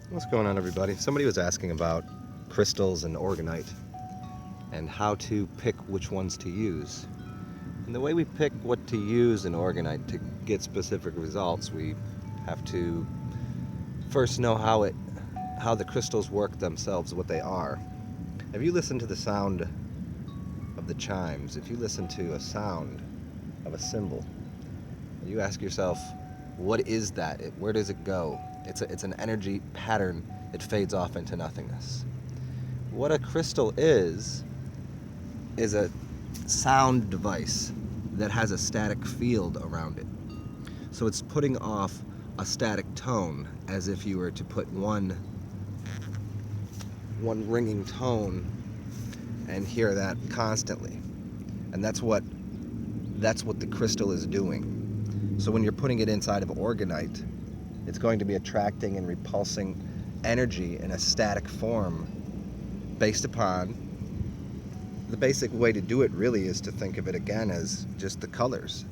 What's going on, everybody? Somebody was asking about crystals and Orgonite and how to pick which ones to use. And the way we pick what to use in Orgonite to get specific results, we have to first know how the crystals work themselves, what they are. If you listen to the sound of the chimes, if you listen to a sound of a cymbal, you ask yourself, what is that? Where does it go? It's an energy pattern. It fades off into nothingness. What a crystal is a sound device that has a static field around it. So it's putting off a static tone, as if you were to put one ringing tone and hear that constantly. And that's what the crystal is doing. So when you're putting it inside of Orgonite, it's going to be attracting and repulsing energy in a static form based upon the basic way to do it. Really is to think of it again as just the colors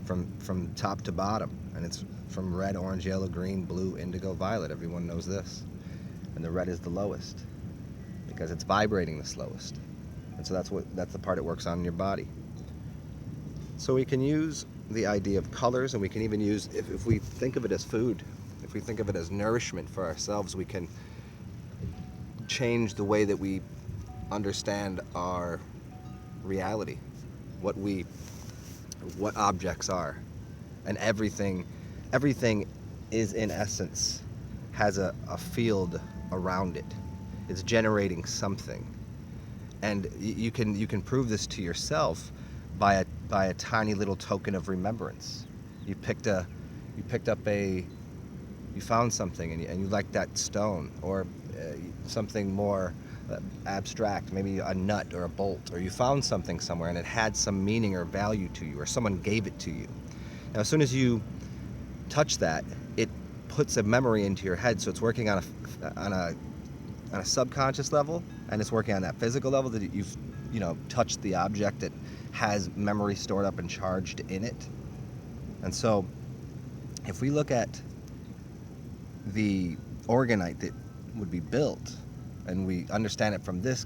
from top to bottom, and it's from red, orange, yellow, green, blue, indigo, violet. Everyone knows this. And the red is the lowest because it's vibrating the slowest, and so that's the part it works on in your body. So we can use the idea of colors, and we can even use, if we think of it as food, if we think of it as nourishment for ourselves, we can change the way that we understand our reality, what objects are. And everything is, in essence, has a field around it. It's generating something. And you can prove this to yourself by a tiny little token of remembrance. You found something and you liked that stone, or something more abstract, maybe a nut or a bolt, or you found something somewhere and it had some meaning or value to you, or someone gave it to you. Now, as soon as you touch that, it puts a memory into your head. So it's working on a subconscious level, and it's working on that physical level that you've touched the object that has memory stored up and charged in it. And so if we look at the Orgonite that would be built, and we understand it from this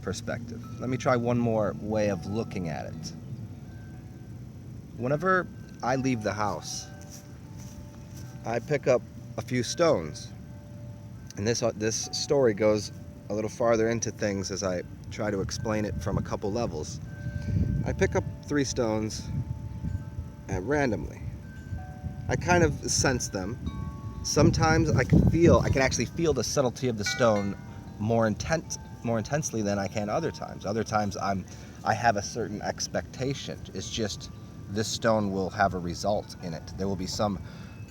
perspective, let me try one more way of looking at it. Whenever I leave the house, I pick up a few stones, and this story goes a little farther into things as I try to explain it from a couple levels. I pick up 3 stones randomly. I kind of sense them. Sometimes I can actually feel the subtlety of the stone more intensely than I can other times. Other times I have a certain expectation. It's just this stone will have a result in it. There will be some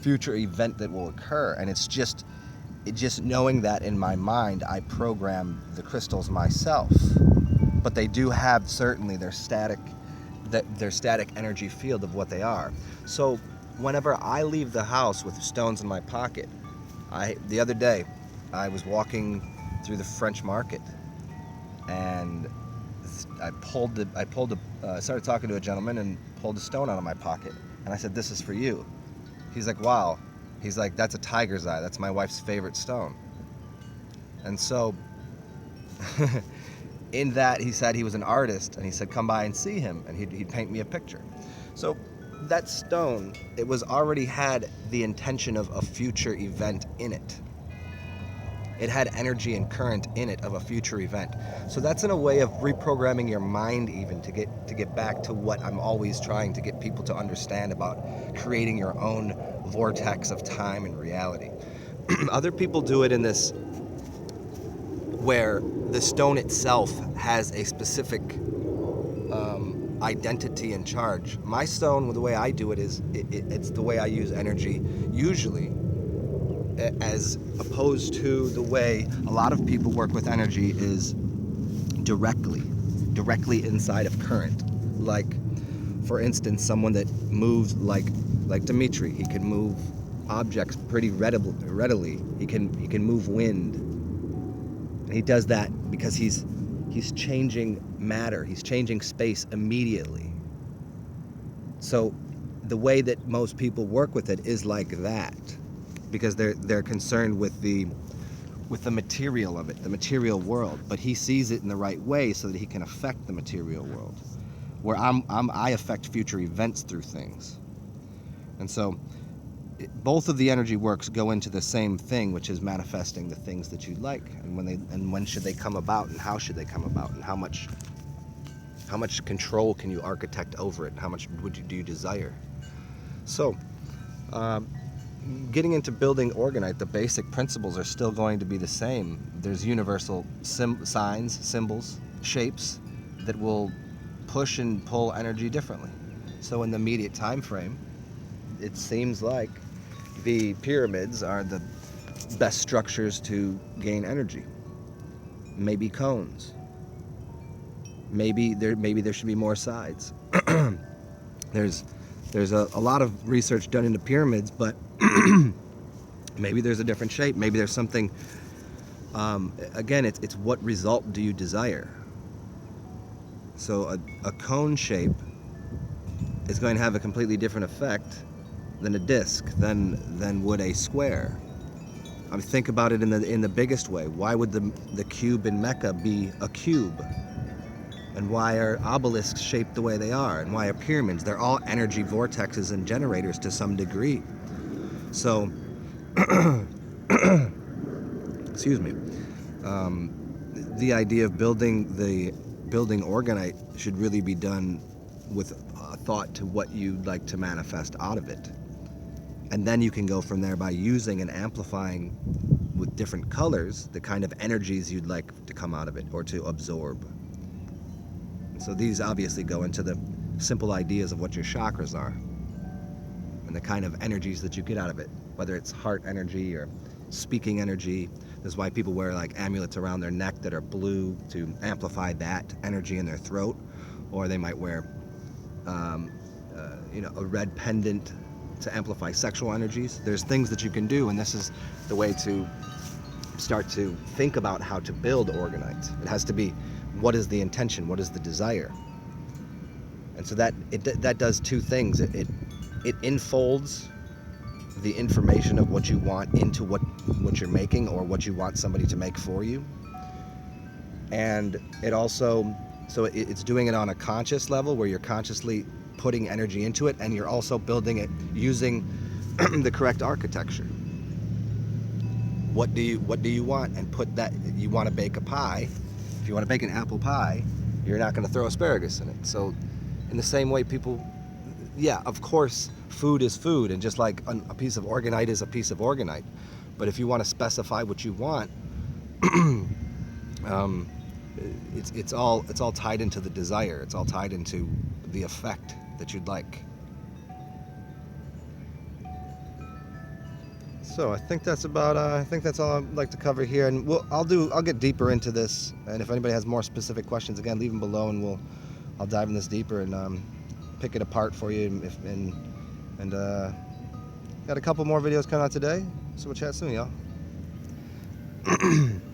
future event that will occur, and it's just knowing that in my mind, I program the crystals myself. But they do have certainly their static energy field of what they are. So whenever I leave the house with stones in my pocket, the other day I was walking through the French market, and I started talking to a gentleman and pulled a stone out of my pocket, and I said, "This is for you." He's like, "Wow." He's like, "That's a tiger's eye. That's my wife's favorite stone." And so in that, he said he was an artist, and he said, "Come by and see him, and he'd paint me a picture." So that stone, it was already had the intention of a future event in it. It had energy and current in it of a future event. So that's in a way of reprogramming your mind, even to get back to what I'm always trying to get people to understand about creating your own vortex of time and reality. Other people do it in this, where the stone itself has a specific identity and charge. My stone, the way I do it is it's the way I use energy usually, as opposed to the way a lot of people work with energy is directly inside of current. Like, for instance, someone that moves like Dimitri, he can move objects pretty readily. He can move wind. And he does that because he's changing matter. He's changing space immediately. So the way that most people work with it is like that. because they're concerned with the material of it, the material world. But he sees it in the right way so that he can affect the material world. Where I affect future events through things. And so both of the energy works go into the same thing, which is manifesting the things that you'd like, and when should they come about, and how should they come about, and how much control can you architect over it, and how much do you desire. So getting into building Orgonite, the basic principles are still going to be the same. There's universal signs, symbols, shapes that will push and pull energy differently. So in the immediate time frame, it seems like the pyramids are the best structures to gain energy. Maybe cones. Maybe there should be more sides. There's a lot of research done into pyramids, but maybe there's a different shape. Maybe there's something. Again, it's what result do you desire? So a cone shape is going to have a completely different effect than a disc, than would a square. I mean, think about it in the biggest way. Why would the cube in Mecca be a cube? And why are obelisks shaped the way they are? And why are pyramids? They're all energy vortexes and generators to some degree. So, excuse me. The idea of building Orgonite should really be done with a thought to what you'd like to manifest out of it. And then you can go from there by using and amplifying with different colors the kind of energies you'd like to come out of it or to absorb. So these obviously go into the simple ideas of what your chakras are and the kind of energies that you get out of it, whether it's heart energy or speaking energy. That's why people wear like amulets around their neck that are blue to amplify that energy in their throat, or they might wear a red pendant to amplify sexual energies. There's things that you can do, and this is the way to start to think about how to build Orgonite. It has to be, what is the intention? What is the desire? And so that does two things. It enfolds the information of what you want into what you're making, or what you want somebody to make for you. And it also, so it's doing it on a conscious level where you're consciously putting energy into it, and you're also building it using the correct architecture. What do you want? And put that, you want to bake a pie. If you want to bake an apple pie, you're not going to throw asparagus in it. So in the same way, people, yeah, of course, food is food, and just like a piece of Orgonite is a piece of Orgonite. But if you want to specify what you want, it's all tied into the desire. It's all tied into the effect that you'd like. So I think that's about. I think that's all I'd like to cover here, and I'll get deeper into this. And if anybody has more specific questions, again, leave them below, and I'll dive in this deeper and pick it apart for you. And got a couple more videos coming out today, so we'll chat soon, y'all.